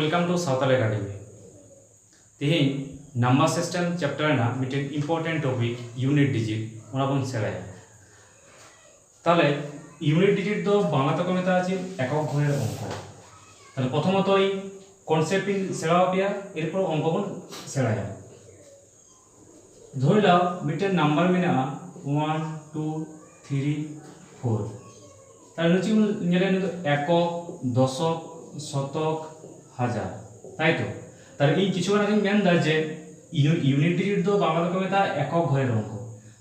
Welcome to सावताल academy तेहें number system chapter ना मिटे इम्पोर्टेंट टॉपिक यूनिट डिजिट ओना बन सेड़ाया ताहले यूनिट डिजिट तो बांगलाते को मेता आछे एকক घरेर अंक ताहले प्रथमत এই কনসেপ্ট সেড়াও পেয়া এরপর অঙ্ক বন সেড়ায়া ধরে লাও মিটে নাম্বার মেনা 1 2 3 4 তাহলে হচ্ছে নেলে একক দশক শতক হাজার তাই তো তাহলে এই কিছুক্ষণ আগে মেন দা যে ইউনিট ডিজিট তো বাংলা কমে তা একক ঘরের অঙ্ক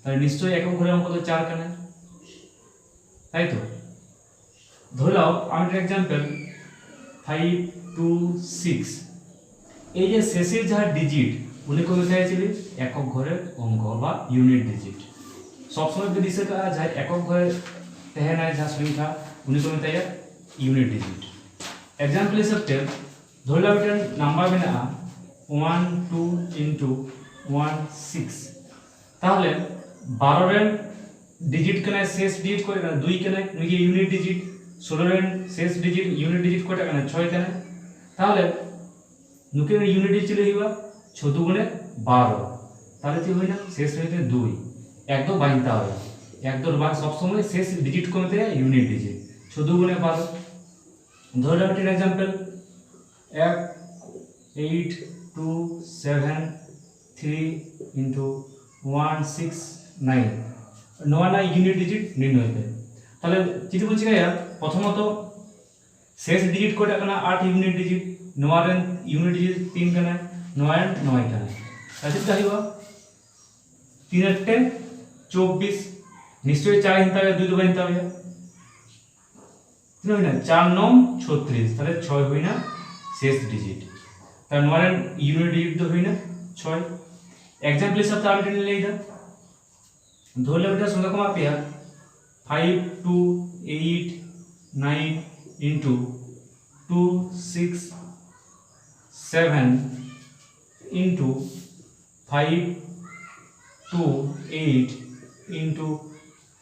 তাহলে নিশ্চয়ই একক ঘরের অঙ্ক তো 4 কানে তাই তো ধরে নাও আমি একটা एग्जांपल 5 2 6 এই যে শেষের যা ডিজিট উনি কমে চাইছিল একক ঘরের অঙ্ক বা ইউনিট ডিজিট সব সময় যদি সেটা যায় একক ঘরের তেহেনা যা সংখ্যা উনি কমে তাই यूनिट डिजिट एग्जांपल हिसाब से ধরে লাও এটা নাম্বার মেনা 1 2 into 1 6 তাহলে 12 এর ডিজিট কেনা শেষ ডিজিট কয়টা না 2 কেনা নাকি ইউনিট ডিজিট 16 এর শেষ ডিজিট ইউনিট ডিজিট কয়টা কেনা 6 কেনা তাহলে নুকের ইউনিট ডিজিট চলে হইবা 6 গুণে 12 তাহলে কি হইনা শেষ হইতে 2 একদম বাইনতা হবে একদম বা সব সময় শেষ ডিজিট কমতে ইউনিট ডিজিট 6 গুণে 12 ধরে লাও একটা एग्जांपल 8 2 7 3 into 1 6 9 নয়না ইউনিট ডিজিট নির্ণয় হবে তাহলে যেটা বলছি গায়া প্রথমত শেষ ডিজিট কয়টা কানা 8 ইউনিট ডিজিট 9 এর ইউনিট ডিজিট 3 কানা 9 এর 9 কানা তাহলে কি হইবা 3 এর 10 24 নিশ্চয়ই 4 হিনতা 2 দুবার হিনতা হবে না 4 9 36 তাহলে 6 হই না শেষ ডিজিট তাহলে 9 এর ইউনিট ডিজিট তো হই না 6 एग्जांपल हिसाब से আমি নিয়ে লইদা ধরলে এটা সংখ্যা কমা পেয়া 5 2 8 9 into 2 6 7 into 5 2 8 into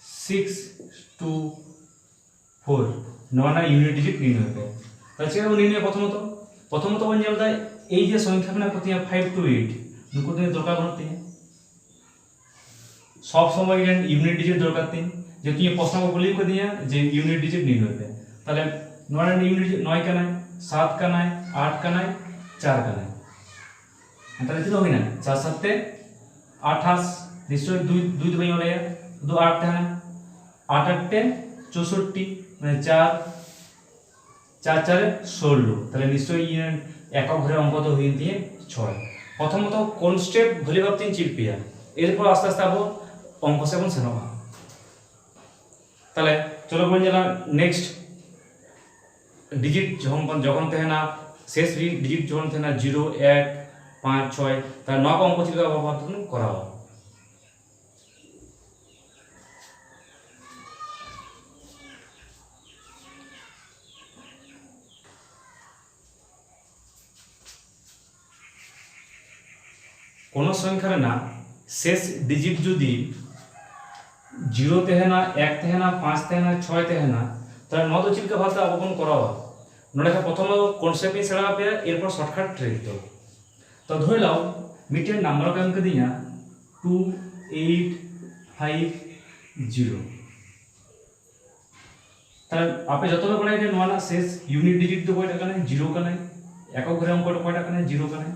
6 2 4 Nayana unit digit নির্ণয় হবে তাহলে সেটা নির্ণয় প্রথমত বন যাবে তাই এই যে সংখ্যাটা প্রতি 5 টু 8 নুকো দিনে দরকার পড়তে সব সময় ইউনিট ডিজিট দরকার তিন যে তুমি প্রশ্ন বলি করে দিয়া যে ইউনিট ডিজিট নির্ণয় হবে তাহলে 9 এর ইউনিট 9 কানায় 7 কানায় 8 কানায় 4 কানায় তাহলে কি হবে না 4 7 28 নিশ্চয় 2 দুই হলে 2 8 থাকে 8 8 64 মানে 4 4 4 16 তাহলে নিশ্চয় একক ঘরের অঙ্ক তো হয়ে দিয়ে 6 প্রথমত কনস্টেন্ট ভ্যালু ভাব তিন চিরপিয়া এরপর আস্তে আস্তে আবো অঙ্ক সেবন সেনবা তাহলে চলো বল যারা নেক্সট ডিজিট যখন থাকে না শেষ ডিজিট যখন থাকে না 0 1 5 6 তার নক অঙ্ক চিন্তা ভাবনা করা হয় কোন সংখ্যার না শেষ ডিজিট যদি 0 তে না 1 তে না 5 তে না 6 তে না তাহলে নদ চিলকা ভাষা অবগণ করা হয় নড়া প্রথম কনসেপ্ট সেড়া পে এরপর শর্টকাট ট্রিক তো ধরে লাও মিটের নাম্বার কা অঙ্ক দিয়া 2 8 5 0 তাহলে আপনি যতটা বড় এটা নয়না শেষ ইউনিট ডিজিট তো কয়টা কানে 0 কানে একক ঘরে অঙ্কটা কয়টা কানে 0 কানে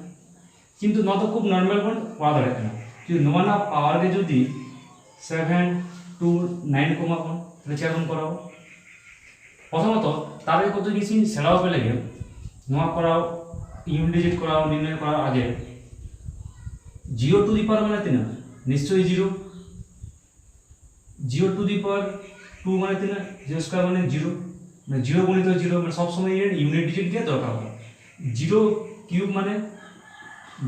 কিন্তু নতো খুব নরমাল কোন পাওয়া যায় না যদি নয়না পাওয়ার কে যদি 7 2 9 কমা কোন তাহলে কেমন করাবো প্রথমত তারে কত কিছু সেড়াও পেলে লাগে নয়া করাও ইউনিট ডিজিট করাও নির্ণয় করার আগে 0 টু দি পাওয়ার মানে তিনা নিশ্চয়ই 0 0 টু দি পাওয়ার 2 মানে তিনা 0 স্কয়ার মানে 0 মানে 0 গুণিত 0 মানে সব সময় ইউনিট ডিজিট দিয়ে দরকার হয় 0 কিউব মানে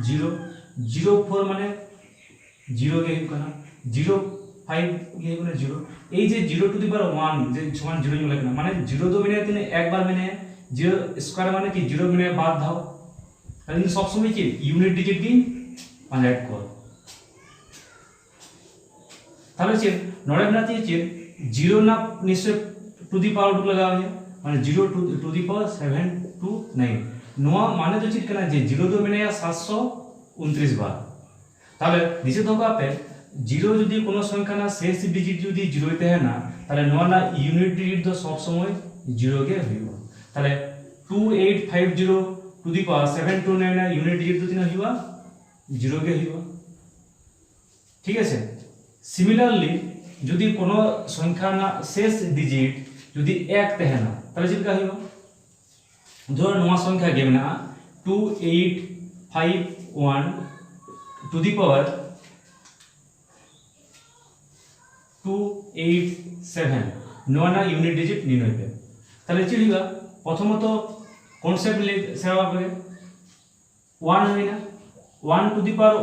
0 04 মানে 0 কে কোনা 05 কে কোনা 0 এই যে 0 টু দি পাওয়ার 1 যে সমান 0 নিয়ে লেখা মানে 0 দো মিনিটে তিনে একবার মানে 0 স্কয়ার মানে কি 0 মিনিটে বাদ দাও তাহলে সব সময় কি ইউনিট ডিজিট দিন মানে অ্যাড কর তাহলে যে নড়ে না দিয়ে 0 না নিশ্চয় টু দি পাওয়ার 2 লাগাও মানে 0 টু দি পাওয়ার 7 to 9 नोआ माने तो चेक करना जे जीरो दो मेने 729 बार ताले दिसे तो पे जीरो যদি কোনো সংখ্যা না শেষ ডিজিট যদি জিরোতে হয় না তাহলে নোয়া না ইউনিট ডিজিট তো সব সময় জিরো কে হইব তাহলে 2850 টু দি পাওয়ার 729 না ইউনিট ডিজিট তো তিনা হইবা জিরো কে হইব ঠিক আছে সিমিলারলি যদি কোনো সংখ্যা না শেষ ডিজিট যদি 1 তে হয় না তাহলে চিলকা হইব ধর নোয়া সংখ্যা গেম না 2851 টু দি পাওয়ার 287 নোয়া না ইউনিট ডিজিট নির্ণয় তাহলে চিলিবা প্রথমত কনসেপ্ট সেবা করে 1 হয় না 1 টু দি পাওয়ার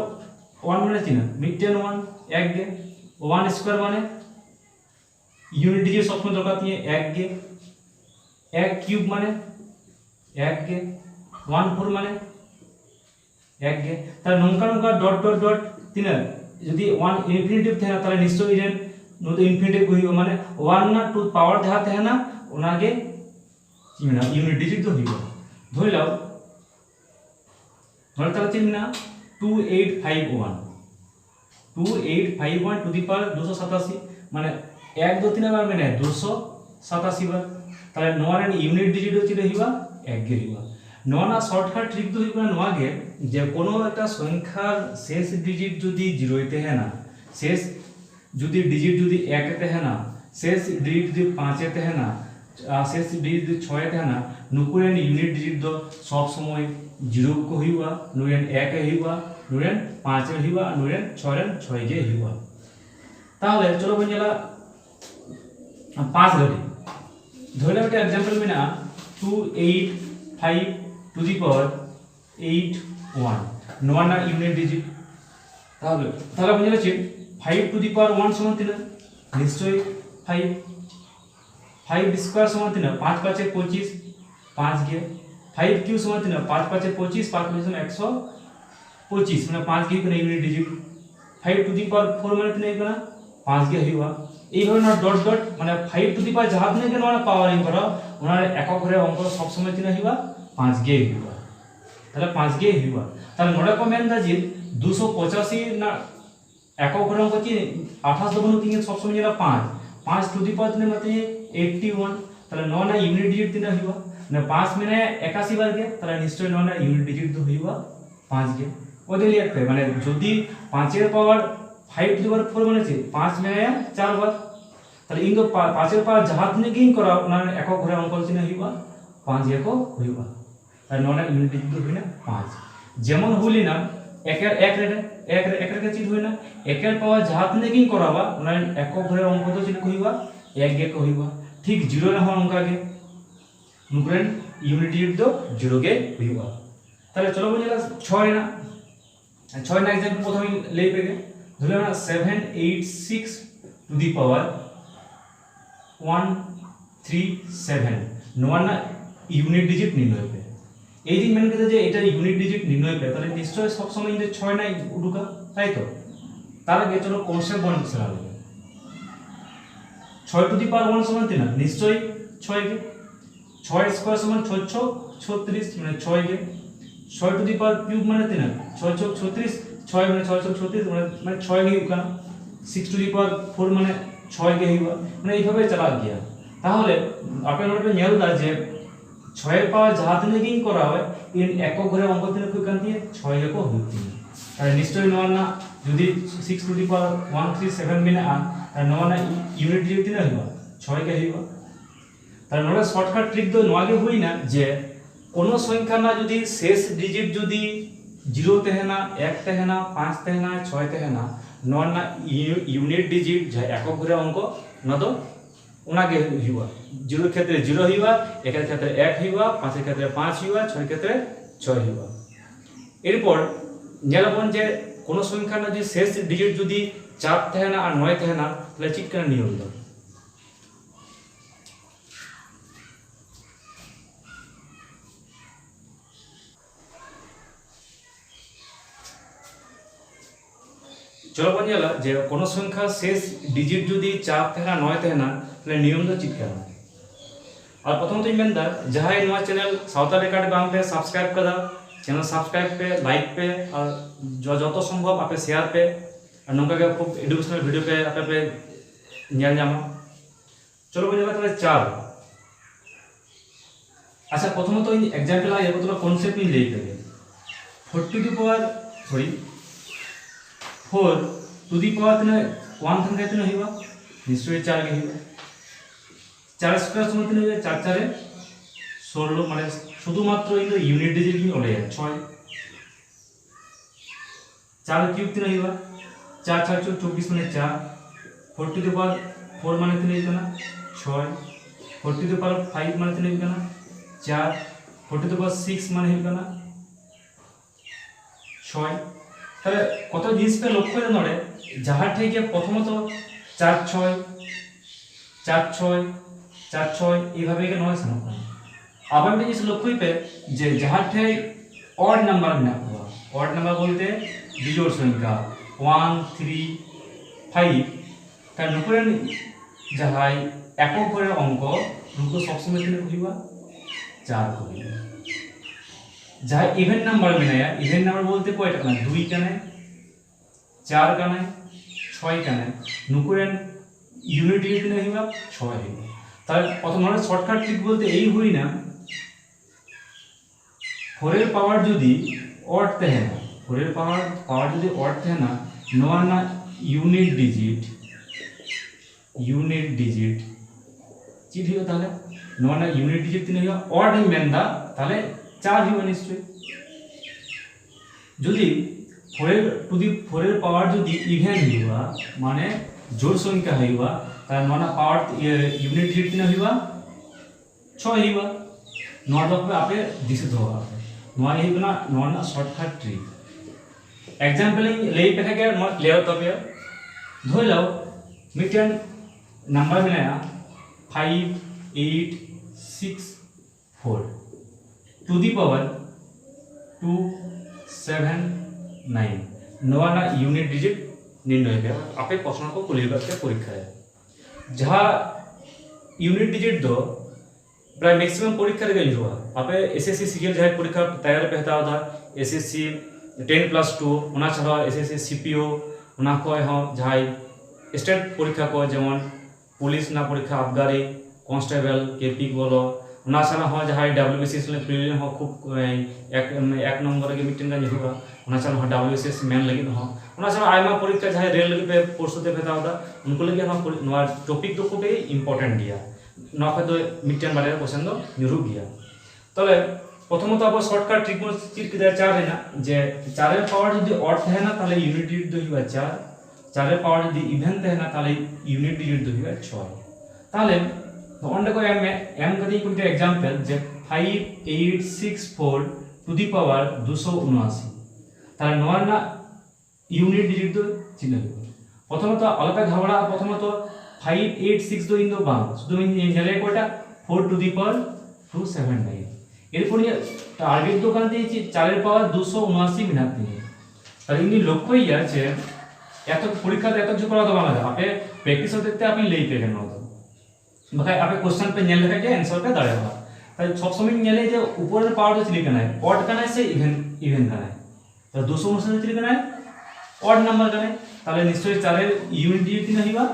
1 মানে চিনা মিডটেন 1 এক গে 1 স্কয়ার মানে ইউনিট ডিজিট সবসময় দরকার নিয়ে এক গে 1 কিউব মানে এক গে 1 4 মানে এক গে তাহলে নঙ্কা নঙ্কা ডট ডট ডট তিনা যদি 1 ইনফিনিটিভ থাকে তাহলে নিশ্চয়ই যেন নতুন ইনফিনিটিভ হইব মানে 1 না টু পাওয়ার যাতে है না ওনাকে কি না ইউনিট ডিজিট তো হইব ধরে লাও ধরে তাহলে চিনা 2851 টু দি পাওয়ার 287 মানে 1 2 3 বার মানে 287 বার তাহলে নোয়ার ইউনিট ডিজিট হচ্ছে হইবা 1 গে হইবা নোনা শর্টকাট ট্রিক তো হইবা নোয়াগে যে কোনো একটা সংখ্যার শেষ ডিজিট যদি 0 তে হয় না শেষ যদি ডিজিট যদি 1 তে হয় না শেষ ডিজিট যদি 5 তে হয় না শেষ ডিজিট যদি 6 তে হয় না নুকুরেন ইউনিট ডিজিট তো সব সময় 0 को হইবা নুরেন 1 এ হইবা নুরেন 5 এ হইবা নুরেন 6 গে হইবা তাহলে চলো বন্ধুরা 5 ধরি ধরে একটা एग्जांपल में ना 285 টু দি পাওয়ার 81 নোয়া না ইউনিট ডিজিট তাহলে তাহলে বুঝে গেছে 5 টু দি পাওয়ার 1 সমান তিনা নিশ্চয়ই 5 স্কয়ার সমান তিনা 5 5 25 5 गे 5 কিউব সমান তিনা 5 5 25 5 25 125 মানে 5 गे কোন ইউনিট ডিজিট 5 টু দি পাওয়ার 4 মানে তিনা কোনা 5 गे হইবা এইভাবে না ডট ডট মানে 5 টু দি পাওয়ার যাহা দিনে কেন না পাওয়ারিং করা ওনার একক ঘরে অঙ্ক সব সময় তিনা হইবা 5 गे হইবা তাহলে 5 गे হইবা তাহলে নোডা কমেন্ট দাজি 285 না একক ঘরে অঙ্ক কি 28 দবন তিন সব সময় যেটা 5 টু দি পাওয়ার তিনে মতে 81 তাহলে নো না ইউনিট ডিজিট তিনা হইবা না 5 মানে 81 বার গে তাহলে নিশ্চয় নো না ইউনিট ডিজিট তো হইবা 5 गे ওদের লিখতে মানে যদি 5 এর পাওয়ার 5 টু দি পাওয়ার 4 মানে 5 মানে 4 বার তাহলে ইন তো 5 এর পাওয়ার যাহা দিনে গিন করা ওনার একক ঘরে অঙ্ক চিহ্ন হইবা 5 একক হইবা তাহলে ননা ইউনিট ডিজিট হই না 5 যেমন হলি না একের একের চিহ্ন হই না একের পাওয়ার যাহা দিনে গিন করাবা ওনার একক ঘরে অঙ্ক তো চিহ্ন হইবা 1 গে হইবা ঠিক 0 না হওয়া অঙ্ক আগে নুকরেন ইউনিট ডিজিট তো 0 গে হইবা তাহলে চলো বুঝলা 6 না 6 না एग्जांपल প্রথমে লেই পেগে ধরে না 786 টু দি পাওয়ার 137 নোয়া না ইউনিট ডিজিট নির্ণয় হবে এই দিন মেন কথা যে এটা ইউনিট ডিজিট নির্ণয় হবে তাহলে নিশ্চয় সব সময় যে 6 নাই উডুকা তাই তো তার আগে চলো কনসেপ্ট বন্ধ করা হবে 6 টু দি পাওয়ার 1 সমান তিনা নিশ্চয় 6 গে 6 স্কয়ার সমান 6 36 মানে 6 গে 6 টু দি পাওয়ার কিউব মানে তিনা 6 36 6 মানে 6 36 মানে 6 গে উকানা 6 টু দি পাওয়ার 4 মানে 6 গে হইবা মানে এইভাবে চলা গিয়া তাহলে আপনারা নিয়ল দা যে 6 এর পাওয়ার যাহা দিনে গিন করা হয় ইন একক ঘরে অঙ্ক দিনে কই কান দিয়ে 6 একক হইতি তাহলে নিশ্চয় নোয়া না যদি 6 টু দি পাওয়ার 137 মিনে আন তাহলে নোয়া না ইউনিট ডিজিট দিনে হইবা 6 গে হইবা তাহলে নোয়া শর্টকাট ট্রিক তো নোয়া গে হই না যে কোন সংখ্যা না যদি শেষ ডিজিট যদি 0 তে है না 1 তে है না 5 তে है না 6 তে है না নোয়া না ইউনিট ডিজিট যা একক ঘরে অঙ্ক না তো ওনাকে হইবা 0 এর ক্ষেত্রে 0 হইবা 1 এর ক্ষেত্রে 1 হইবা 5 এর ক্ষেত্রে 5 হইবা 6 এর ক্ষেত্রে 6 হইবা এরপর যেমন যে কোন সংখ্যা না যদি শেষ ডিজিট যদি 4 তে है না আর 9 তে है না তাহলে চিট করে নিয়ম দাও চলো বন্ধুরা যে কোন সংখ্যা শেষ ডিজিট যদি 4 তে না 9 তে না তাহলে নিয়ম তো চিট করা और प्रथम तो मेनदा जहां नवा चैनल सावताल एकेडमी बांग पे सब्सक्राइब कदा चैनल सब्सक्राइब पे लाइक पे और जो संभव आपे शेयर पे और नौका के खूब एजुकेशनल वीडियो पे आपे पे ᱧᱮᱞ ᱧᱟᱢᱟ। चलो बोझा ताहले 4। अच्छा प्रथमत इन एग्जांपल आया कतला कॉन्सेप्ट इन लई पे 4 to the power 4 to the power तने 1 थान गायते हिबा निश्चय 4 गे हिबा 4 स्क्वायर समान तने 4 4 16 माने শুধুমাত্র इन यूनिट डिजिट की ओले 6 4 क्यूब तने हिबा 4 4 24 माने 4 4 टू द पावर 4 माने तने हिबा 6 4 टू द पावर 5 माने तने हिबा 4 4 टू द पावर 6 माने हिबा 6 তাহলে কত জিনিস পে লক্ষ্য করে নড়ে যাহা থেকে প্রথমত 4 6 4 6 4 6 এইভাবে কে নয় শোনা আবার একটা জিনিস লক্ষ্য पे যে যাহা থেকে অড নাম্বার মেনা हुआ অড নাম্বার বলতে বিজোড় সংখ্যা 1 3 5 তার নুপুরেন যাহাই একক ঘরের অঙ্ক নুকো সবসময় তিনে কইবা 4 কইবা जहाँ इवेंट नंबर में नया इवेंट नंबर बोलते कोई टकना 2 कने 4 कने 6 कने नुकुरेन यूनिट डिजिट नहीं हुआ 6 है তার প্রথম আমরা শর্টকাট ট্রিক বলতে এই হই না 4 এর পাওয়ার যদি অড থাকে না 4 এর পাওয়ার যদি অড থাকে না নোয়া না यूनिट डिजिट চিট হইও তাহলে নোয়া না यूनिट डिजिट তিনে হইও অড মেনদা তাহলে 4 হিবা নিশ্চয় যদি 4 এর পাওয়ার যদি ইভেন হিবা মানে জোড় সংখ্যা হইবা তার মানে পাওয়ার यूनिट डिजिट তিনে হইবা 6 হিবা নট হবে আপে দিছে ধোয়া নয় হিবা না শর্টকাট ট্রিক एग्जांपल लेई पे के नोट क्लियर तबे धोइ लाओ मिटन नंबर मिलाया 5 8 6 4 टू दी पावर 2 7 9 नवा ना यूनिट डिजिट निर्णय पे आपे प्रश्न को क्लियर करके परीक्षा है जहां यूनिट डिजिट दो प्राय मैक्सिमम परीक्षा रे गई हुआ आपे एसएससी सीरियल जहां परीक्षा तैयार पे हताव था एसएससी 10+2 ओना छाड़ा एसएससी सीपीओ ओना को हो जहां स्टेट परीक्षा को जेमन पुलिस ना परीक्षा अबगारी कांस्टेबल केपी बोलो ओना छाड़ा हो जहां डब्ल्यूबीसीएस ले प्रीलिम हो खूब एक नंबर के मिटिंग का हुआ ओना छाड़ा हो डब्ल्यूबीसीएस मेन लगी हो ओना छाड़ा आयमा परीक्षा जहां रेल लगी पे परसुते भेताव दा उनको लगी हम नोआ टॉपिक तो खूब इंपोर्टेंट दिया नोआ पे दो मिटिंग बारे क्वेश्चन दो निरु गया तले प्रथमत अब शॉर्टकट ट्रिक में चिर के 4 है ना जे 4 এর পাওয়ার যদি অড থাকে না তাহলে ইউনিট ডিজিট দইবা 4 4 এর পাওয়ার যদি ইভেন থাকে না তাহলে ইউনিট ডিজিট দইবা 6 তাহলে অন্ডে কো এম কদি কোনটা एग्जांपल যে 5864 টু দি পাওয়ার 279 তাহলে নর না ইউনিট ডিজিট তো চিহ্ন প্রথমত আলাদা ঘাবড়া প্রথমত 586 দো ইন দো বাং শুধু নেলে কোটা 4 টু দি পাওয়ার 279 এরপর টার্গেট দোকান দিয়েছি 4 এর পাওয়ার 279 মিনিট নিয়ে তাহলে ইনি লক্ষ্যই আছে এত পরীক্ষাতে এত কিছু করা দরকার না আপনি প্র্যাকটিস করতে আপনি লেই পেলেন না বাকি আপনি কোশ্চেন पे নেল লেখা যায় आंसर पे দাঁড়াবে তাই সব সময় নেলে যে উপরের পাওয়ার তো লিখে নাই অড কানা সে ইভেন কানা তো 279 লিখে নাই অড নাম্বার কানা তাহলে নিশ্চয়ই 4 এর ইউনিট ডিজিট না হইবা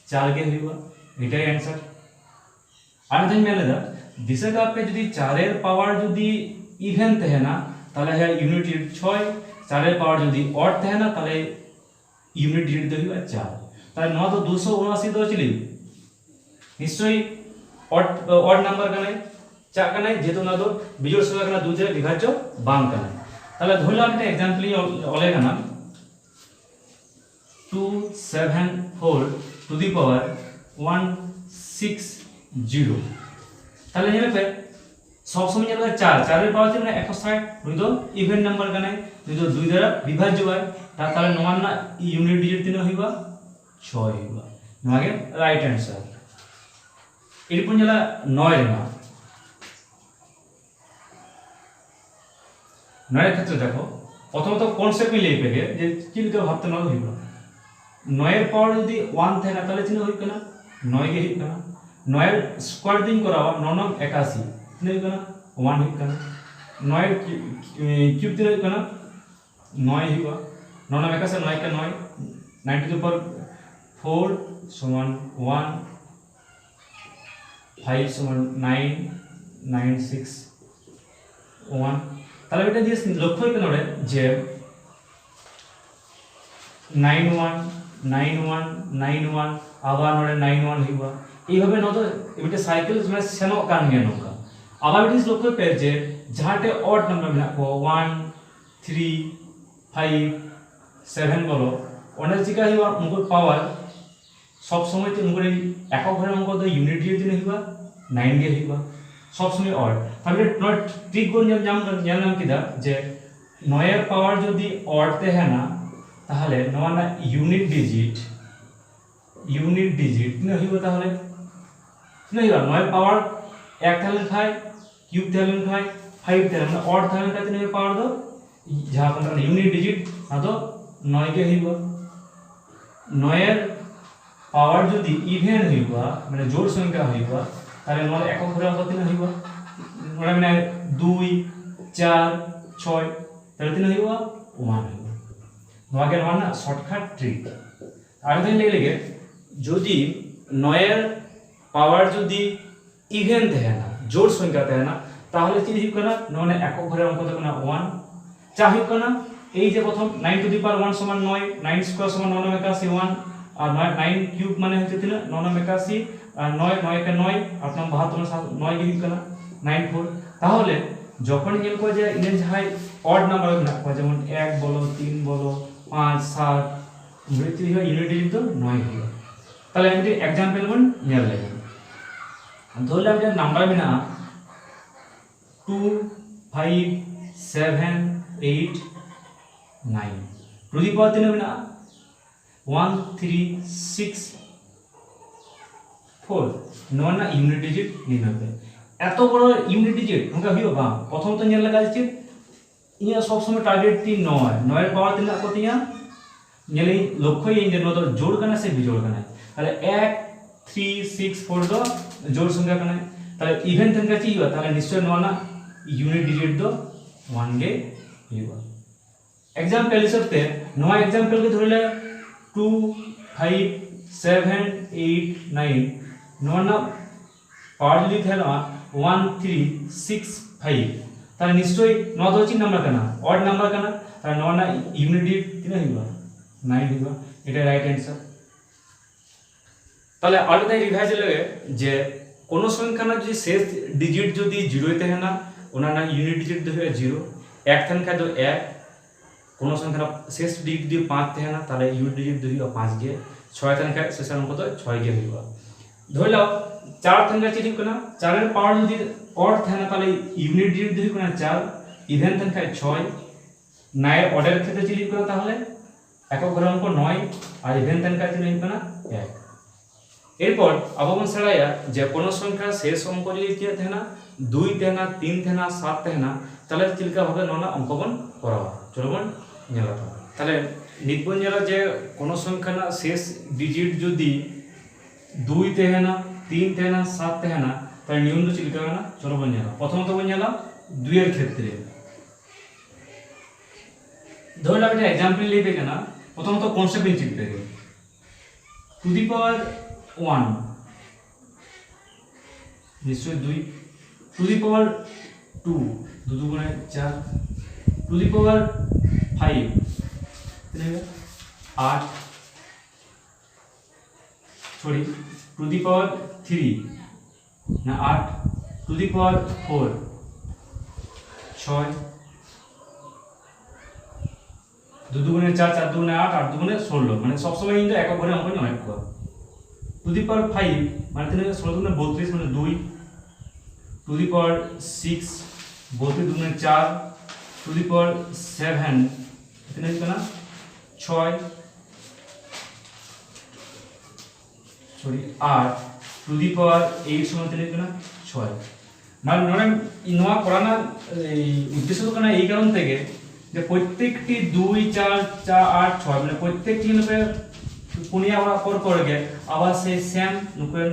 4 কে হইবা এটাই आंसर আর দেন মেলে দা दिशा पे যদি 4 এর পাওয়ার যদি ইভেন থাকে না তাহলে है यूनिट डिजिट 6 4 এর পাওয়ার যদি অড থাকে না তাহলে यूनिट डिजिट দইবা 4 তাহলে ন তো 279 দো চলি নিশ্চয়ই অড নাম্বার কানে চা কানে যেহেতু না তো বিজোড় সংখ্যা কানে 2 দ্বারা বিভাজ্য বাম কানে তাহলে ধরলাম একটা एग्जांपल অলে কানা 274 টু দি পাওয়ার 160 তাহলে নেবে पे সব সময় নেবে 4 4 এর পাওয়ার মানে 160 হইতো ইভেন নাম্বার কানে হইতো 2 দ্বারা বিভাজ্য হয় তাহলে নমান না ইউনিট ডিজিট তিন হইবা 6 হইবা নগে রাইট आंसर এরপর জেলা 9 এর না 9 এর ক্ষেত্রে দেখো প্রথমত কনসেপ্ট মিলে পেগে যে চিন্তা ভাবতে না হইবা 9 এর পাওয়ার যদি 1 থাকে না তাহলে চিহ্ন হইবে না 9 কে হইবে না 9 स्क्वायर दिन करावा 9 9 81 नहीं करना 1 ही करना 9 क्यूब दिन करना 9 ही हुआ 9 9 81 9 का 9 9 टू द पावर 4 समान 1 5 समान 9 9 6 1 তাহলে এটা দিয়ে লক্ষ্য করে নড়ে যে 91 91 91 আবার নড়ে 91 হইবা এইভাবে নতো এটা সাইকেল মানে সেনো কান গিয়ে নৌকা আবার এটা লক্ষ্য করে যে যাহাতে অড নাম্বার মেনা কো 1 3 5 7 বলো ওনার চিকা হইবা উনকো পাওয়ার সব সময় তো উনকো একক ঘরে অঙ্ক তো ইউনিট দিয়ে দিন হইবা 9 দিয়ে হইবা সব সময় অড তাহলে নট ঠিক কোন জানলাম কিদা যে 9 এর পাওয়ার যদি অড তে হয় না তাহলে নওয়ানা ইউনিট ডিজিট না হইব তাহলে না হইবা 9 এর পাওয়ার 1 থাকলে 5 কিউব থাকলে 5 থাকলে মানে অড থাকলে কত নেবে পাওয়ার দো যাহা কোন ইউনিট ডিজিট না তো 9 কে হইব 9 এর পাওয়ার যদি ইভেন হইবা মানে জোড় সংখ্যা হইবা তাহলে নয় একক ঘরে অঙ্ক তিন হইবা মানে 2 4 6 তাহলে তিন হইবা 1 হইবা নয় এর মানে শর্টকাট ট্রিক আর দিন লেগে যদি 9 এর পাওয়ার যদি ইভেন থাকে না জোড় সংখ্যা থাকে না তাহলে কি হইব না মানে একক ঘরে অঙ্ক থাকে না 1 চা হইব না এই যে প্রথম 9 টু দি পাওয়ার 1 সমান 9 9 স্কয়ার সমান 9 81 1 আর 9 কিউব মানে হচ্ছে 9 81 আর 9 9 কে 9 আপনার 72 9 গিয়ে কেনা 94 তাহলে যখন এল কো যে ইনে যাই অড নাম্বার না কো যেমন 1 বলো 3 বলো 5 7 মৃত্যু হয় ইউনিট ডিজিট তো 9 হলো তাহলে আমি एग्जांपल वन নিয়ে লাগবে ধরলে আমি নাম্বার বিনা 2 5 7 8 9 টু দি পাওয়ার 3 বিনা 1 3 6 4 ননা ইউনিট ডিজিট নিতে এত বড় ইউনিট ডিজিট ওটা হইও বা প্রথম তো নিয়ে লাগা আছে ইয়া সব সময় টার্গেট 3 9 9 এর পাওয়ার 3 কত ইয়া নিলে লক্ষ্য এই যে নতো জোড় কানা সে বিজোড় কানা তাহলে 1 3 6 4 দো জোড় সংখ্যা কানা তাহলে ইভেন সংখ্যা কি হবে তাহলে নিশ্চয় ননা ইউনিট ডিজিট দো 1 গে হইবা एग्जांपल হিসেবে নয় एग्जांपल কে ধরলে 2 5 7 8 9 ননা পাওয়ার যদি থাকে না 1 3 6 5 তাহলে নিশ্চয়ই 9 হচ্ছে নাম্বার কেনা অড নাম্বার কেনা তাহলে ননা ইউনিট ডিজিট কিনা হইবা 9 হইবা এটা রাইট অ্যানসার তাহলে আলাদা রিভাইজ লাগে যে কোন সংখ্যা না যদি শেষ ডিজিট যদি 0 তে হয় না ওনা না ইউনিট ডিজিট তো হয় 0 এক সংখ্যা তো 1 কোন সংখ্যা শেষ ডিজিট যদি 5 তে হয় না তাহলে ইউনিট ডিজিট হইবা 5 গে 6 সংখ্যা শেষ অঙ্ক তো 6 গে হইবা ধরলাও 4 সংখ্যা চিঠি কোনা 4 এর পাওয়ার যদি অড থাকে না তাহলে ইউনিট ডিজিট যদি কোনা 4 ইভেন সংখ্যা 6 9 এর অর্ডার ক্ষেত্রে চিঠি কোনা তাহলে একক ঘর অঙ্ক 9 আর ইভেন সংখ্যা চিঠি কোনা 1 এরপর আবমন ছাড়াইয়া যে কোন সংখ্যা শেষ অঙ্ক যদি থাকে না 2 থাকে না 3 থাকে না 7 থাকে না তাহলে চিলকা ভাবে ননা অঙ্কবন করাবা চলবন নেলা তাহলে নিতবন যারা যে কোন সংখ্যা না শেষ ডিজিট যদি 2 তে है ना 3 তে है ना 7 তে है ना তাহলে নিয়ম তো চিলকা না চলবন নেলা প্রথমত বন নেলা 2 এর ক্ষেত্রে ধরলে একটা एग्जांपल লিখবে কেন প্রথমত কনসেপ্ট চিলতে হবে টু দি পাওয়ার 1 নিশ্চয় 2 টু দি পাওয়ার 2 2 গুণে 4 টু দি পাওয়ার 5 कितने 8 सॉरी टू दी पावर 3 ना 8 टू दी पावर 4 6 2 गुणे 4 4 गुणे 8 8 गुणे 16 মানে সব সময় কিন্তু একক ঘরে অঙ্ক নয় কর টু দি পাওয়ার 5 মানে 16 গুণে 32 মানে 2 টু দি পাওয়ার 6 32 गुणे 4 टू दी पावर 7 कितने कितना 6 सॉरी 8 टू दी पावर 8 সমান কিনা 6 মানে নয় ইনোয়া করানা এই উদ্দেশ্য তো না এই কারণ থেকে যে প্রত্যেকটি 2 4 4 8 6 মানে প্রত্যেকটি হবে কোনিয়া আমরা পর গে আবার সেই সেম নুকেন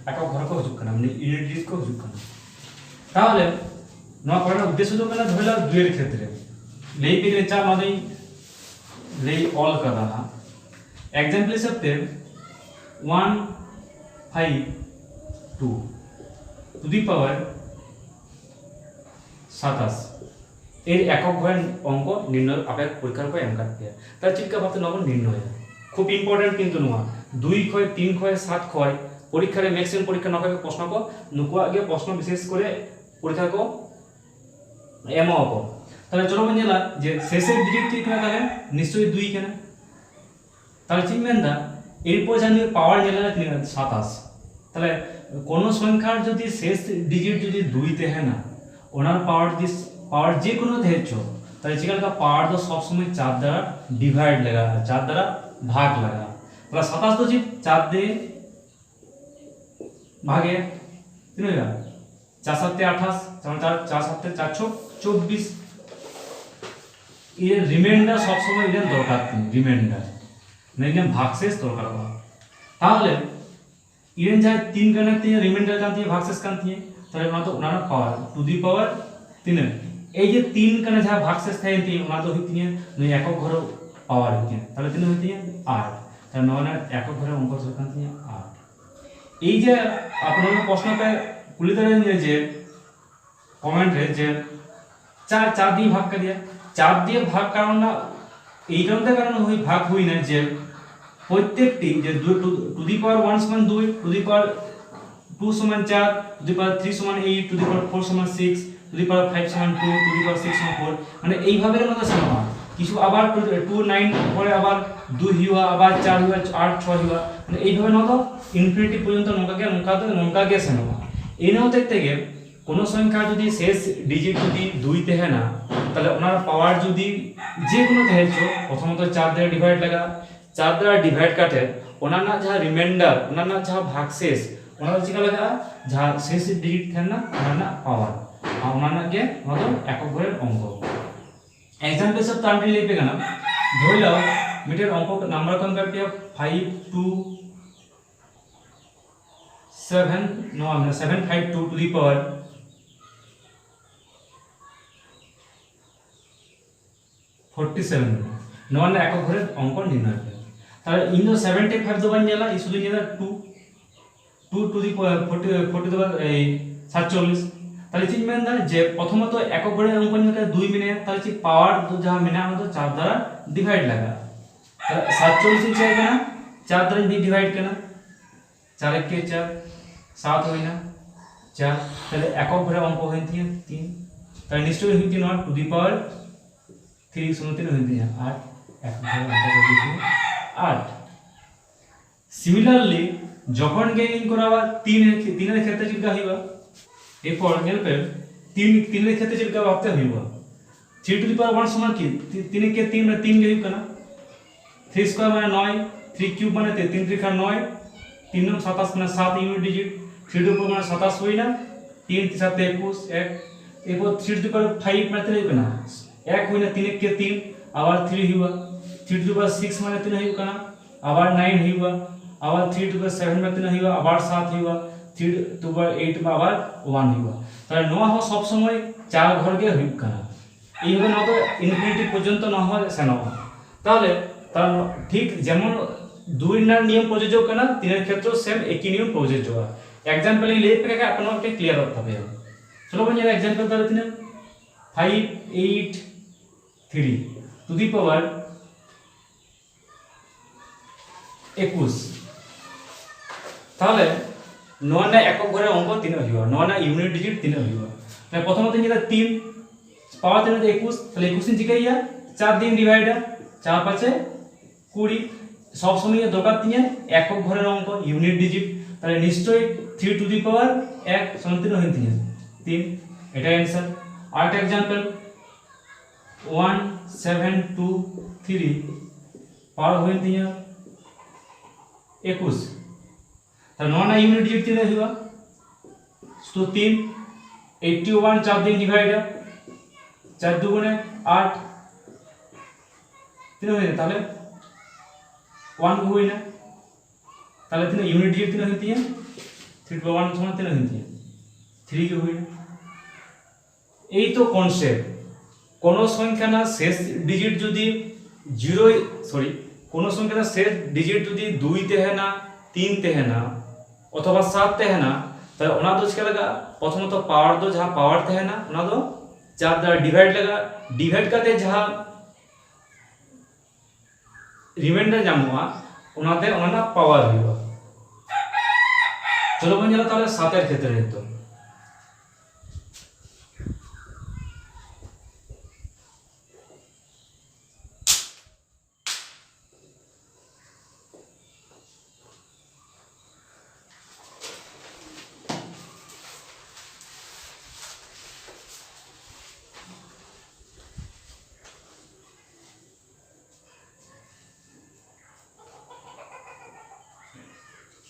ᱮকক ᱜᱷᱚᱨ ᱠᱚ ᱦᱤᱡᱩᱜ ᱠᱟᱱᱟ ᱢᱟᱱᱮ ᱤউᱱᱤট ᱰᱤজিট ᱠᱚ ᱦᱤᱡᱩᱜ ᱠᱟᱱᱟ ᱛᱟᱦᱚᱞᱮ ᱱᱚᱣᱟ ᱯᱚᱲানোর উদ্দেশ্য ᱫᱚ ᱠᱟᱱᱟ ধরে নাও 2 এর ক্ষেত্রে লেই পেগরে চা মানে লেই অল করা না एग्जांपल हिसाब से 1 5 2 টু দি পাওয়ার 27 এর একক ঘরের অঙ্ক নির্ণয় আপের পরীক্ষার পর এম কাটতে তার চিন্তা ভাবতে নবন নির্ণয় খুব ইম্পর্টেন্ট কিন্তু নোয়া 2 ক্ষয় 3 ক্ষয় 7 ক্ষয় পরীক্ষার ম্যাক্সিমাম পরীক্ষা নকয় প্রশ্ন কো নুকুয়া আগে প্রশ্ন বিশেষ করে পরীক্ষা কো এমও কো তাহলে চলো বন্ধুরা যে শেষের ডিজিট কি কিনা তাহলে নিশ্চয়ই 2 কেনা তাহলে ঠিক মেনদা এরপর জানি পাওয়ার নেলা 27 তাহলে কোন সংখ্যার যদি শেষ ডিজিট যদি 2 তে হয় না ওনার পাওয়ার যে কোনো ধেচ্ছ তাহলে সেখানকার পাওয়ার তো সব সময় 4 দ্বারা ডিভাইড লাগা 4 দ্বারা ভাগ লাগা তাহলে 27 তো जी 4 দিয়ে ভাগে তিন হয়ে গেল 4 7 28 4 7 424 এর রিমাইন্ডার সব সময় এর দরকার রিমাইন্ডার नहीं भागशेष दरकार ताहले इरेन जा 3 কানাতে রিমাইন্ডার কান্তি ভাগশেষ কান্তি তাহলে ওনা তো ওনার পাওয়ার টু দি পাওয়ার 3 এই যে 3 কানা যা ভাগশেষ থাকেন ওনা তো হইতিনে নয় একক ঘর পাওয়ার হইতিনে তাহলে 3 হইতিনে 8 তাহলে নয়না একক ঘরে অঙ্ক কান্তি 8 এই যে আপনারা প্রশ্নতে কুলি ধরে নিয়ে যে কমেন্টে যে 4 দিয়ে ভাগ করে দিয়া 4 দিয়ে ভাগ কারণ না এই কারণে হই ভাগ হই না যে প্রত্যেকটি যে 2 টু দি পাওয়ার 1 সমান 2 টু দি পাওয়ার 2 সমান 4 টু দি পাওয়ার 3 সমান 8 টু দি পাওয়ার 4 সমান 6 টু দি পাওয়ার 5 সমান 2 টু দি পাওয়ার 6 সমান 4 মানে এইভাবে মতো সমান কিছু আবার 2 9 পরে আবার 2 হিওয়া আবার 4 হিওয়া 8 6 হিওয়া মানে এইভাবে মতো ইনফিনিটি পর্যন্ত নঙ্কাকে সমান এই নাও থেকে কোন সংখ্যা যদি শেষ ডিজিট যদি 2 তে হয় না তাহলে ওনার পাওয়ার যদি যে কোনো ধেছো প্রথমত 4 দ্বারা ডিভাইড লাগা 4 দ্বারা ডিভাইড কাটে ওনানা যা রিমাইন্ডার ওনানা যা ভাগশেষ ওনানা জিকা লাগা যা শেষ ডিজিট থাকে না ওনানা পাওয়ার আর ওনানা কে मतलब একক ঘরের অঙ্ক एग्जांपल सब तांटी লিখবে কেন ধরে নাও মিটার অঙ্ক নাম্বার কনভার্ট 5 2 7 নো আমরা 752 টু দি পাওয়ার 47 নন একক ঘরের অঙ্ক নির্ণয় করে তাহলে ইনো 75 দবান নিলা ইসু নিলা 2 টু দি 40 দবা এই 47 তাহলে চিন মেনদা যে প্রথমত একক ঘরের অঙ্ক নিলে 2 মিনে তাহলে কি পাওয়ার যা মিনা আমাদের 4 দ্বারা ডিভাইড লাগা তাহলে 47 চাই কেনা 4 দ্বারা ডিভাইড কেনা 4 के 4 7 হই না 4 তাহলে একক ঘরের অঙ্ক হইতি 3 তাহলে নিশ্চয়ই হইতি না টু দি পাওয়ার 3 সমতে হইতি 8 একক ঘরের অঙ্ক হইতি 8 সিমিলারলি যখন গেইন করাবা 3 এর ক্ষেত্রে চিন্তা হইবা এরপর নেলপে 3 এর ক্ষেত্রে চিন্তা ভাবতে হইবা 3 টু দি পাওয়ার 1 সমান কি 3 के 3 में 3 গেইন করা 3 স্কয়ার মানে 9 3 কিউব মানে 3 3 का 9 3 9 27 মানে 7 ইউনিট ডিজিট 3 টু পাওয়ার 27 হই না 3 7 21 1 এরপর 3 টু দি পাওয়ার 5 মানে হইবে না 1 হই না 3 के 3 আবার 3 হইবা 3 টু দি পাওয়ার 6 মানে 3 হইবা না আবার 9 হইবা আবার 3 টু দি পাওয়ার 7 মানে 3 হইবা আবার 7 হইবা 3 টু দি পাওয়ার 8 বা আবার 1 হইবা তাহলে নোয়া হ সব সময় 4 ঘর গে হইব না এইভাবে না তো ইনফিনিটি পর্যন্ত না হয় সেনা তাহলে তার ঠিক যেমন 2 এর নিয়ম প্রযোজ্য কেনা 3 এর ক্ষেত্রেও সেম একই নিয়ম প্রযোজ্য হয় एग्जांपल ले पे का আপনাকে ক্লিয়ার করতে হবে চলো বন্ধু एग्जांपल তাহলে 5 8 3 টু দি পাওয়ার 21 তাহলে নয়না একক ঘরের অঙ্ক 3 হইবা নয়না ইউনিট ডিজিট 3 হইবা তাহলে প্রথমত যেটা 3 পাওয়ার 3 21 তাহলে 21 জিকাইয়া 4 দিন ডিভাইড 4 5 20 সব সময় দরকার দিয়ে একক ঘরের অঙ্ক ইউনিট ডিজিট তাহলে নিশ্চয়ই 3 টু দি পাওয়ার 1 সমান 3 হইতে 3 এটা आंसर আরেকটা एग्जांपल 1 7 2 3 পাওয়ার হইতে 21 তাহলে নয়না ইউনিট ডিজিট 3 হইবা তো 3 81 4 দিন ডিভাইড 4 দুগুণে 8 3 হইছে তাহলে 1 হই না তাহলে 3 ইউনিট ডিজিট 3 হইতে 3 + 1 সমান 3 হিন্দি 3 के हुई এই তো কনসেপ্ট কোন সংখ্যা না শেষ ডিজিট যদি 0 কোন সংখ্যা না শেষ ডিজিট যদি 2 তে है ना 3 তে है ना অথবা 7 তে है ना তাহলে ওনা দো চিকা লাগা প্রথমত পাওয়ার দো যাহা পাওয়ার তে है ना ওনা দো 4 দ্বারা ডিভাইড লাগা ডিভাইড কাতে যাহা রিমাইন্ডার জামুয়া ওনাতে ওনা পাওয়ার হইবা চলো বন্ধু যারা তাহলে 7 এর ক্ষেত্রে নিতো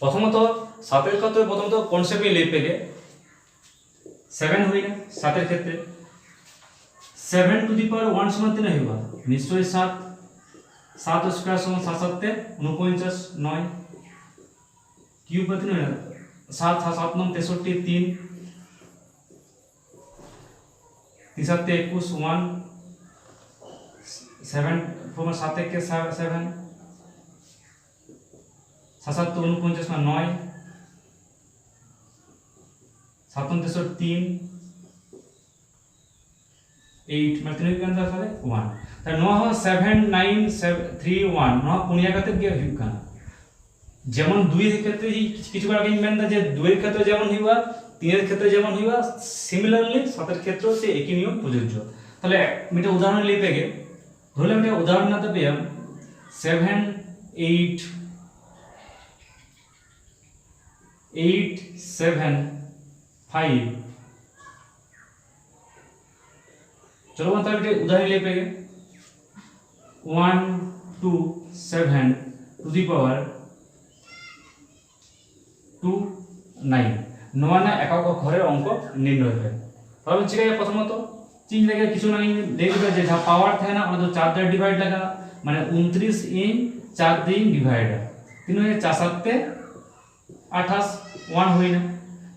প্রথমত 7 এর ক্ষেত্রে প্রথমত কনসেপ্টে লিখবে 7 হই না 7 এর ক্ষেত্রে 7 টু দি পাওয়ার 1 সমান 3 হইবা নিশ্চয়ই 7 7 স্কয়ার সমান 7 7 তে 49 9 কিউব করতে না 7 7 9 63 3 3 7 21 1 7 4 7 के 7 7 तो 49 में 9 7 3 8 में 3 के अंदर सारे 1 तो 9 7 9 3 1 9 पुनिया करते गया हुआ যেমন 2 এর ক্ষেত্রে কিছু আগে মেনদা যে 2 এর ক্ষেত্রে যেমন হইবা 3 এর ক্ষেত্রে যেমন হইবা সিমিলারলি 7 এর ক্ষেত্রেও সে একই নিয়ম প্রযোজ্য তাহলে একটা উদাহরণ লিখে গে ধরলে আমরা উদাহরণ নাতে পেলাম 7 8 8 7 5 चलो बंता बेटे उदाहरण ले पेगे 1 2 7 टू दी पावर 2 9 नवा ना एকক ঘরের অঙ্ক নির্ণয় করে তাহলে ঠিক আছে প্রথমত চিন লাগে কিছু না দেখবে যে যা পাওয়ার থাকে না আমরা তো 4 দ্বারা ডিভাইড লাগা মানে 29 ইন 4 দিয়ে ডিভাইড 3 হয়ে 4 7 তে 28 1 হই না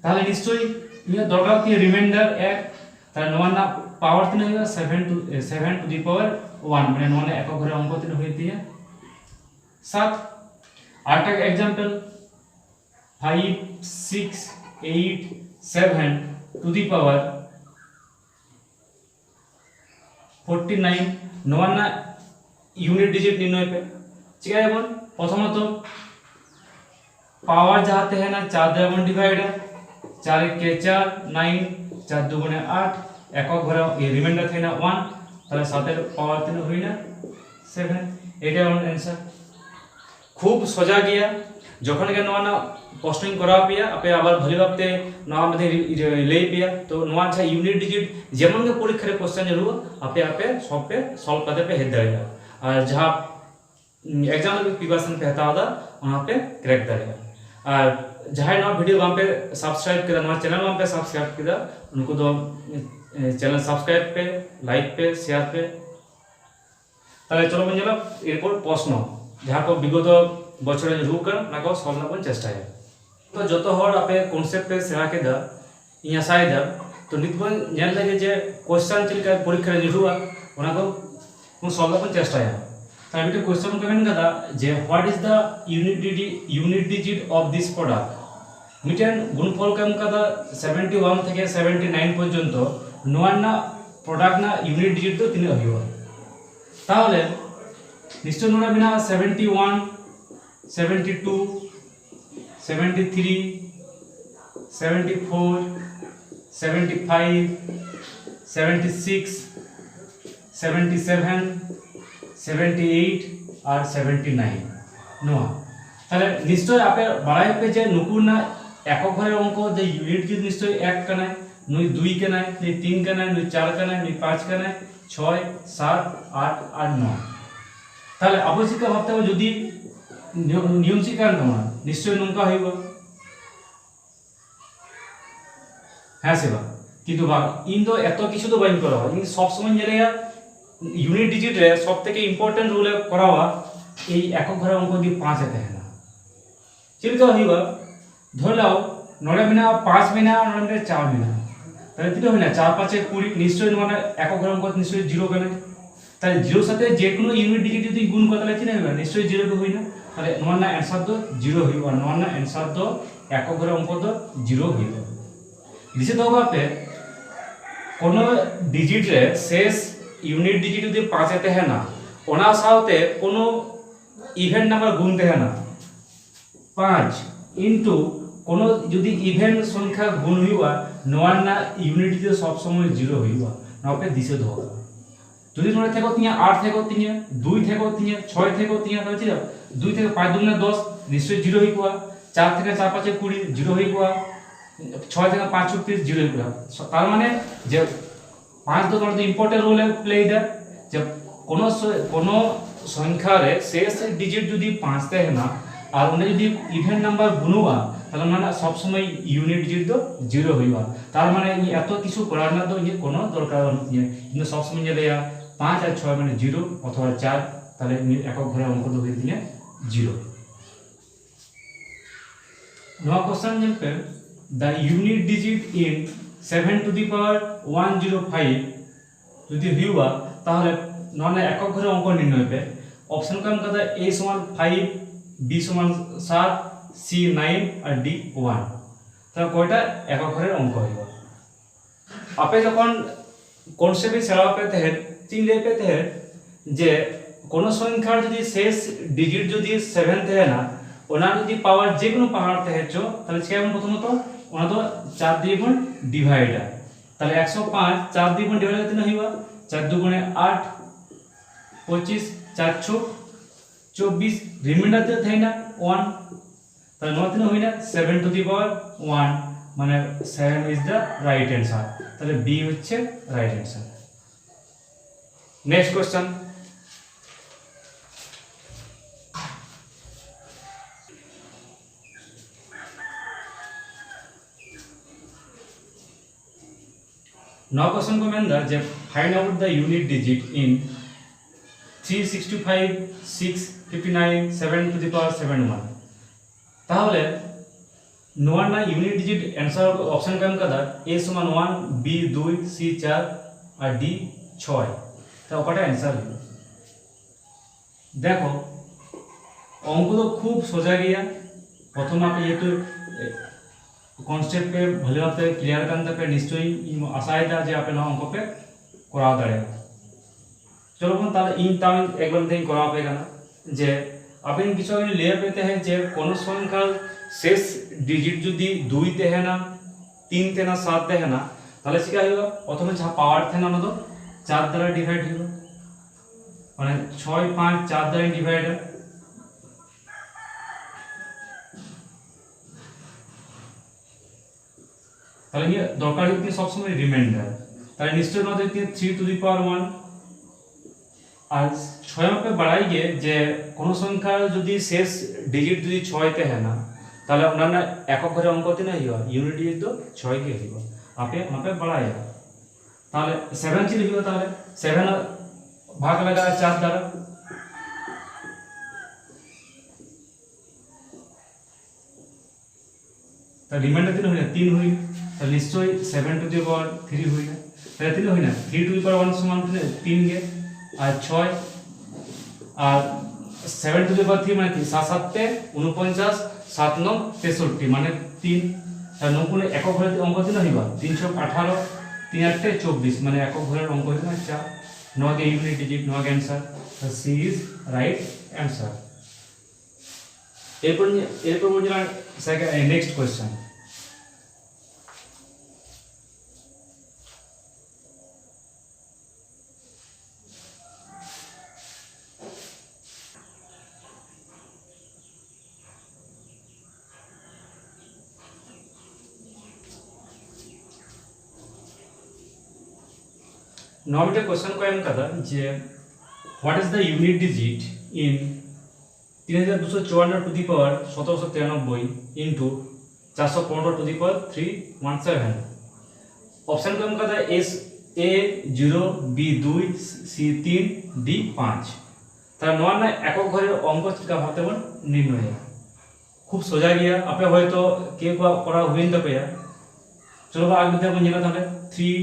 তাহলে নিশ্চয়ই ইয়া দরকার কি রিমাইন্ডার 1 তাহলে নওয়া না পাওয়ার 3 হইবা 7 টু দি পাওয়ার 1 মানে নওয়া না একক ঘরের অঙ্ক 3 হই দিয়া 7 আরেকটা एग्जांपल 5 6 8 7 টু দি পাওয়ার 49 নওয়া না ইউনিট ডিজিট নির্ণয় पे ঠিক আছে বোন প্রথমত पावर जाते हैं ना 4 द्वारा डिवाइड 4 के 4 9 4 2 गुणे 8 একক ঘরে এই রিমাইন্ডার থাকে না 1 তাহলে 7 এর পাওয়ার 3 হই না 7 এটা আমার आंसर খুব সোজা গিয়া যখন কেন না পোস্টিং করা পিয়া আপে আবার ভলি ভাবতে নয়া মধ্যে লেই পিয়া তো নয়া ছা ইউনিট ডিজিট যেমন কে পরীক্ষার কোশ্চেন রু আপে আপে সব पे सॉल्व करते पे हेड देगा और जहां एग्जाम में प्रिपरेशन पे हता होगा वहां पे क्रैक करेगा और जहां ना वीडियो वहां पे सब्सक्राइब किया हमारे चैनल वहां पे सब्सक्राइब किया उनको तो चैनल सब्सक्राइब पे लाइक पे शेयर पे তাহলে চলো বন্ধুরা এরপর প্রশ্ন যাহা কো বিগত বছরে রু কর না কো সলভ করতে চেষ্টা है তো যত হর আপে কনসেপ্ট पे सेवा के दा ইয়া সাইদা তো নিতবন জান লাগে যে কোশ্চেন চিলকা পরীক্ষা রে রুয়া ওনা কো কোন সলভ করতে চেষ্টা है তাহলে এটা কোশ্চেন কমেন কাদা যে what is the unit digit of this product মিটান গুণফল কেম কাদা 71 থেকে 79 পর্যন্ত নোয়ান না প্রোডাক্ট না ইউনিট ডিজিট তো তিন হইব তাহলে নিশ্চয় নোনা বিনা 71 72 73 74 75 76 77 78 और 79 নোয়া তাহলে নিশ্চয় আপে বাড়াই पे যে নুকুর না একক ঘরের অঙ্ক যে ইউনিট ডিজিট নিশ্চয় 1 কানা নই 2 কানা নই 3 কানা নই 4 কানা নই 5 কানা 6 7 8 আর 9 তাহলে অবশ্যই ভাবতে হবে যদি নিয়ম শিকার তোমরা নিশ্চয় নঙ্কা হইব হ্যাঁ সেবা কিন্তু বা ইন তো এত কিছু তো বাইন করা হয় সব সময় জেলেয়া ইউনিট ডিজিট রে সবথেকে ইম্পর্টেন্ট রুল করা হয় এই একক ঘরের অঙ্ক দিয়ে 5 এ থাকে না চিলকা হইবা ধরে নাও नोड़े मेना 5 मेना नोड़े मेना 4 मेना তাহলে তিনটা হয় না 4 5 20 নিশ্চয়ই মানে একক ঘরের অঙ্ক নিশ্চয়ই 0 হবে না তাহলে 0 সাথে যে কোনো ইউনিট ডিজিট যদি গুণ করে তাহলে কি হবে নিশ্চয়ই 0 হবে হয় না তাহলে নোয়ার না आंसर তো 0 হইব আর নোয়ার না आंसर তো একক ঘরের অঙ্ক তো 0 হইব দিছে তো বাপে কোন ডিজিট রে শেষ ইউনিট ডিজিট যদি 5 এতে হয় না ওনা সাথে কোনো ইভেন নাম্বার গুণ দেয় না 5 ইনটু কোনো যদি ইভেন সংখ্যা গুণ হইবা নোয়ার না ইউনিটিতে সব সময় 0 হইবা নাপে দিছে ধর যদি নোড়ে থেকে তিয়া 8 থেকে তিয়া 2 থেকে তিয়া 6 থেকে তিয়া তাহলে কি 2 থেকে 5 দুগুণে 10 নিশ্চয় 0 হইবা 4 থেকে 4 5 20 0 হইবা 6 থেকে 5 36 0 হইবা তার মানে যে 5 দোকান তো ইম্পর্টেন্ট রোল প্লে দে যে কোনো সংখ্যারে শেষ ডিজিট যদি 5 থাকে না আর ওনে যদি ইভেন নাম্বার গুণবা তাহলে মানে সব সময় ইউনিট ডিজিট তো 0 হইবা তার মানে এত কিছু করার না তো কোনো দরকার নেই কিন্তু সব সময় যে দেয়া 5 আর 6 মানে 0 অথবা 4 তাহলে একক ঘরের অঙ্ক তো হয়ে দিয়ে 0 নো क्वेश्चन যেমন the unit digit in 7 to the power 105 যদি হইবা তাহলে নন একক ঘরের অঙ্ক নির্ণয় হবে অপশন কাম কথা a সমান 5 b সমান 7 c 9 আর d 1 তাহলে কয়টা একক ঘরের অঙ্ক হইবা আপনি যখন কনসেপ্ট সেরা পেতে हैं চিনলে পেতে हैं যে কোন সংখ্যার যদি শেষ ডিজিট যদি 7 থাকে না ওনা যদি পাওয়ার যে কোনো পাওয়ার থাকে তাহলে কেমন প্রথমত ওনা তো 4 দিয়ে গুণ ডিভাইডার তাহলে 105 4 দিয়ে গুণ ডিভাইড করতে হইবা 4 2 গুণে 8 25 4 6 24 রিমাইন্ডার দিতে হয় না 1 তাহলে নয় দিন হয় না 7 টু দি পাওয়ার 1 মানে 7 ইজ দা রাইট आंसर তাহলে বি হচ্ছে right answer next question now question को मेन जे find out the unit digit in 365 659 7 to the power 71 তাহলে নোয়ার না ইউনিট ডিজিট आंसर অপশন কাম কাদা a সমান 1 b 2 c 4 আর d 6 তা ওটা आंसर হবে দেখো অঙ্ক তো খুব সোজা গিয়া প্রথম আপনি যেহেতু कॉन्सेप्ट पे भले भावे क्लियर करने पे निश्चय आशा है जे आप अंक पे करा दाड़े चलो बन ताले इन ताम एक बार दिन करा पेगा ना जे आप इन किछु ले पेते हैं जे कोनो संख्या शेष डिजिट যদি 2 তে है ना 3 তে না 7 তে है ना তাহলে কি হইবা প্রথমে যা পাওয়ার থাকে না তো 4 দ্বারা ডিভাইড হইবা মানে 6 5 4 দ্বারা ডিভাইড তাহলে কি দরকার হচ্ছে সব সময় রিমাইন্ডার তাহলে নিশ্চয় না দেখতে 3 টু দি পাওয়ার 1 আর 6 पे बढ़ाई गए যে কোন সংখ্যার যদি শেষ ডিজিট যদি 6 তে হয় না তাহলে ওনার একক ঘরে অঙ্ক তে না হইবা ইউনিট ডিজিট তো 6 কে হইবা আপে वहां पे बढ़ाया তাহলে 7 কি লিখবা তাহলে 7 ভাগ লাগা 4 দ্বারা তাহলে রিমাইন্ডার দিন হইনা 3 হই তাহলে নিশ্চয় 7 টু দি পাওয়ার 3 হই না তাহলে 3 হই না 3 টু দি পাওয়ার 1 সমান 3 गे আর 6 আর 7 টু দি পাওয়ার 3 মানে কি 7 7 তে 49 7 9 63 মানে 3 তাহলে 9 গুণে একক ঘরে অঙ্ক দিন হইবা 318 3 8 24 মানে একক ঘরের অঙ্ক হইবা 4 9 के यूनिट डिजिट 9 के आंसर तो सी इज राइट आंसर এরপর বুঝলা সেকেন্ড নেক্সট क्वेश्चन now এটা क्वेश्चन को एम कदा जे what is the unit digit in 3254 to the power 1793 into 415 to the power 317 option को एम कदा एस ए 0 बी 2 सी 3 डी 5 তাহলে নয় না একক ঘরের অঙ্ক কা ভাবতে বল নির্ণয় खूब सोजा गया आपे होयतो के को करा हुइन तपेया चलो आगे बढ़ते हैं अपन ताहले 3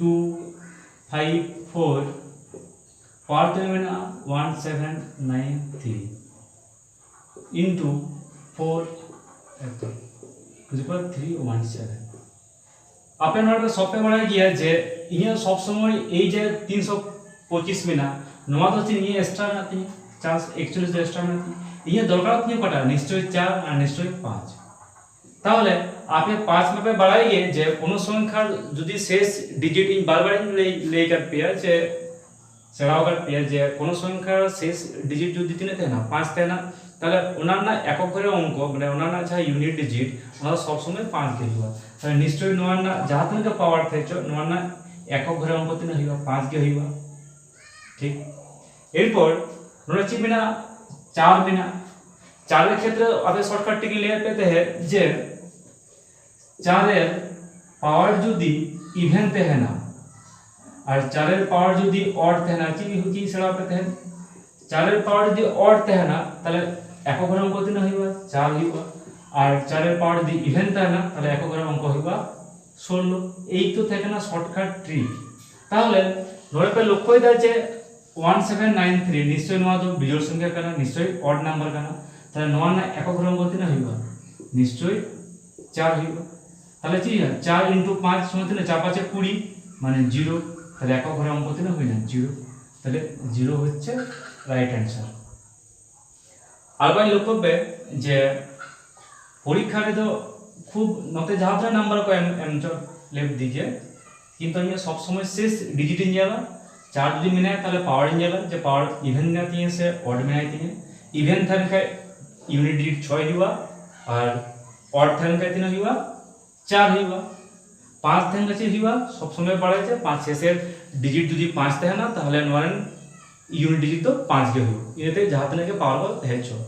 2 5 4 पावर तो मेना 1793 इनटू 4 कुछ पर 317 आपे नोट सॉफ्ट बड़ा गया जे इने सब समय ए जे 325 मेना नोआ तो चिन ये एक्स्ट्रा नाती चांस एक्चुअली जो एक्स्ट्रा नाती ये दरकार नहीं कटा निश्चय 4 और निश्चय 5 তাহলে আপনি 5 ভাবে বাড়াইয়ে যে কোন সংখ্যার যদি শেষ ডিজিট ইন বারবার লেকার পেয়া যে সেরাওকার পেয়া যে কোন সংখ্যার শেষ ডিজিট যদি তিনে থাকে না 5 থাকে না তাহলে ওনার না একক ঘরে অঙ্ক মানে ওনার না যা ইউনিট ডিজিট ওনার সব সময় 5 কে হইবা তাহলে নিশ্চয়ই নোয়ার না যাহা তুমি পাওয়ার থাকছো নোয়ার না একক ঘরে অঙ্ক তিনে হইবা 5 কে হইবা ঠিক এরপর নোনা চিবিনা 4 বিনা 4 এর ক্ষেত্রে আপনি শর্টকাট টিকে লিয়ে পেতে हैं যে 4 এর পাওয়ার যদি ইভেন থাকে না আর 4 এর পাওয়ার যদি অড থাকে না কি সেটা পেতে हैं 4 এর পাওয়ার যদি অড থাকে না তাহলে একক ঘরে অঙ্ক তিন হইবা 4 হইবা আর 4 এর পাওয়ার যদি ইভেন থাকে না তাহলে একক ঘরে অঙ্ক হইবা 16 এই তো থাকে না শর্টকাট ট্রিক তাহলে ধরে পে লক্ষ্যই দেয় যে 1793 নিশ্চয় নোয়া তো বিজোড় সংখ্যা কানা নিশ্চয় অড নাম্বার কানা তাহলে নোয়া না একক ঘরে অঙ্ক তিন হইবা নিশ্চয় 4 হইবা তাহলে কি 4 * 5 সমান 4 5 20 মানে 0 তাহলে একক ঘরে অঙ্ক তিন হই না 0 তাহলে 0 হচ্ছে রাইট অ্যানসার আর ভাই লক্ষ্য করবে যে পরীক্ষাতে তো খুব নতে যাহা ধরে নাম্বার को एम जो लेफ्ट दीजिए কিন্তু আমি সব সময় শেষ ডিজিট নিয়ে যাবা 4 যদি মিলে তাহলে পাওয়ার নিয়ে যাবা যে পাওয়ার ইভেন নাতি है ऑड में आती है इवेन थान का यूनिट डिजिट 6 हुआ और ऑड थान का तीन हुआ 4 हुआ 5 थान का हुआ सब समय बढ़ा है 5 शेषের डिजिट যদি 5 থাকে না তাহলে নরেন यूनिट डिजिट तो 5 के हुआ इनेते जहां तक पावर को है 6